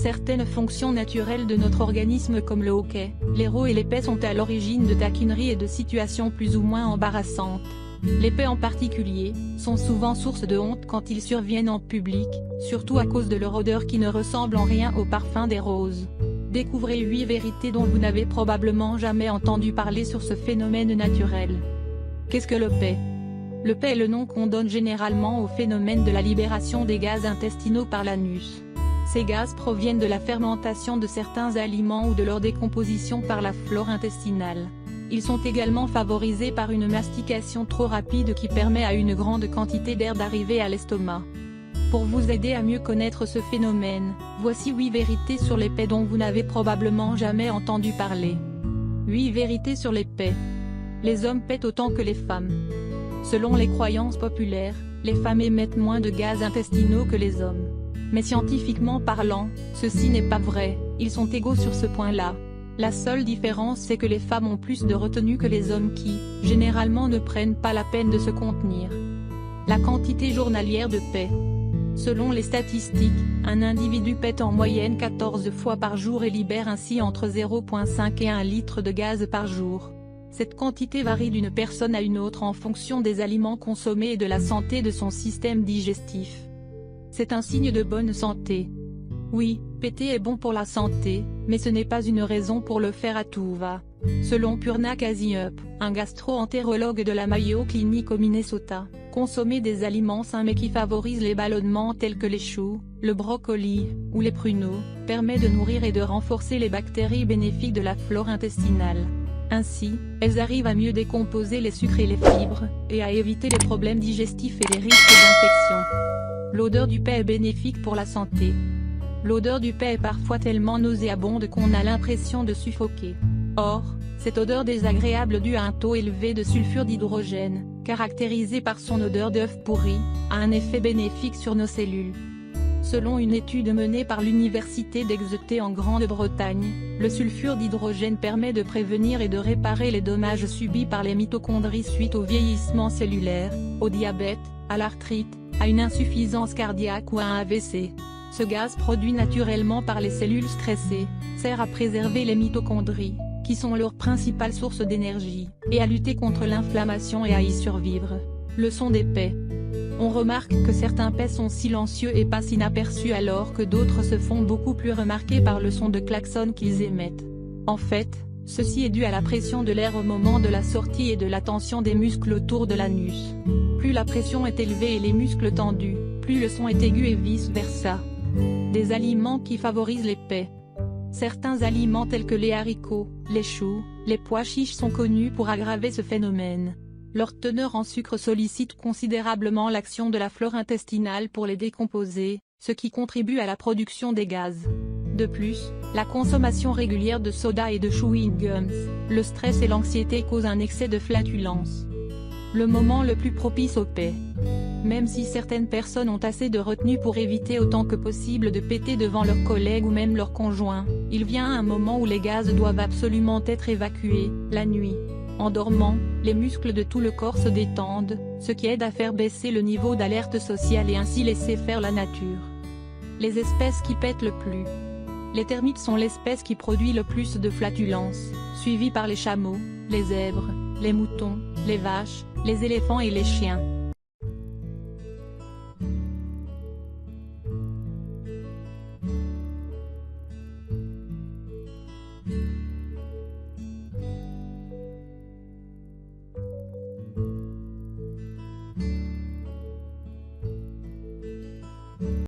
Certaines fonctions naturelles de notre organisme comme le hoquet, l'héros et l'épée sont à l'origine de taquineries et de situations plus ou moins embarrassantes. Les paix en particulier, sont souvent source de honte quand ils surviennent en public, surtout à cause de leur odeur qui ne ressemble en rien au parfum des roses. Découvrez 8 vérités dont vous n'avez probablement jamais entendu parler sur ce phénomène naturel. Qu'est-ce que le paix? Le paix est le nom qu'on donne généralement au phénomène de la libération des gaz intestinaux par l'anus. Ces gaz proviennent de la fermentation de certains aliments ou de leur décomposition par la flore intestinale. Ils sont également favorisés par une mastication trop rapide qui permet à une grande quantité d'air d'arriver à l'estomac. Pour vous aider à mieux connaître ce phénomène, voici 8 vérités sur les paix dont vous n'avez probablement jamais entendu parler. 8 vérités sur les paix. Les hommes paient autant que les femmes. Selon les croyances populaires, les femmes émettent moins de gaz intestinaux que les hommes. Mais scientifiquement parlant, ceci n'est pas vrai, ils sont égaux sur ce point-là. La seule différence c'est que les femmes ont plus de retenue que les hommes qui, généralement ne prennent pas la peine de se contenir. La quantité journalière de paix. Selon les statistiques, un individu pète en moyenne 14 fois par jour et libère ainsi entre 0,5 et 1 litre de gaz par jour. Cette quantité varie d'une personne à une autre en fonction des aliments consommés et de la santé de son système digestif. C'est un signe de bonne santé. Oui, péter est bon pour la santé, mais ce n'est pas une raison pour le faire à tout va. Selon Purna Kasiyup, un gastro-entérologue de la Mayo Clinic au Minnesota, consommer des aliments sains mais qui favorisent les ballonnements tels que les choux, le brocoli, ou les pruneaux, permet de nourrir et de renforcer les bactéries bénéfiques de la flore intestinale. Ainsi, elles arrivent à mieux décomposer les sucres et les fibres, et à éviter les problèmes digestifs et les risques d'infection. L'odeur du paix est bénéfique pour la santé. L'odeur du paix est parfois tellement nauséabonde qu'on a l'impression de suffoquer. Or, cette odeur désagréable due à un taux élevé de sulfure d'hydrogène, caractérisé par son odeur d'œuf pourri, a un effet bénéfique sur nos cellules. Selon une étude menée par l'université d'Exeter en Grande-Bretagne, le sulfure d'hydrogène permet de prévenir et de réparer les dommages subis par les mitochondries suite au vieillissement cellulaire, au diabète, à l'arthrite, à une insuffisance cardiaque ou à un AVC. Ce gaz produit naturellement par les cellules stressées, sert à préserver les mitochondries, qui sont leur principale source d'énergie, et à lutter contre l'inflammation et à y survivre. Leçon des paix. On remarque que certains paix sont silencieux et passent inaperçus alors que d'autres se font beaucoup plus remarquer par le son de klaxon qu'ils émettent. En fait, ceci est dû à la pression de l'air au moment de la sortie et de la tension des muscles autour de l'anus. Plus la pression est élevée et les muscles tendus, plus le son est aigu et vice-versa. Des aliments qui favorisent les paix. Certains aliments tels que les haricots, les choux, les pois chiches sont connus pour aggraver ce phénomène. Leur teneur en sucre sollicite considérablement l'action de la flore intestinale pour les décomposer, ce qui contribue à la production des gaz. De plus, la consommation régulière de soda et de chewing gums, le stress et l'anxiété causent un excès de flatulence. Le moment le plus propice aux paix. Même si certaines personnes ont assez de retenue pour éviter autant que possible de péter devant leurs collègues ou même leurs conjoints, il vient un moment où les gaz doivent absolument être évacués, la nuit. En dormant, les muscles de tout le corps se détendent, ce qui aide à faire baisser le niveau d'alerte sociale et ainsi laisser faire la nature. Les espèces qui pètent le plus. Les termites sont l'espèce qui produit le plus de flatulence, suivie par les chameaux, les zèbres, les moutons, les vaches, les éléphants et les chiens.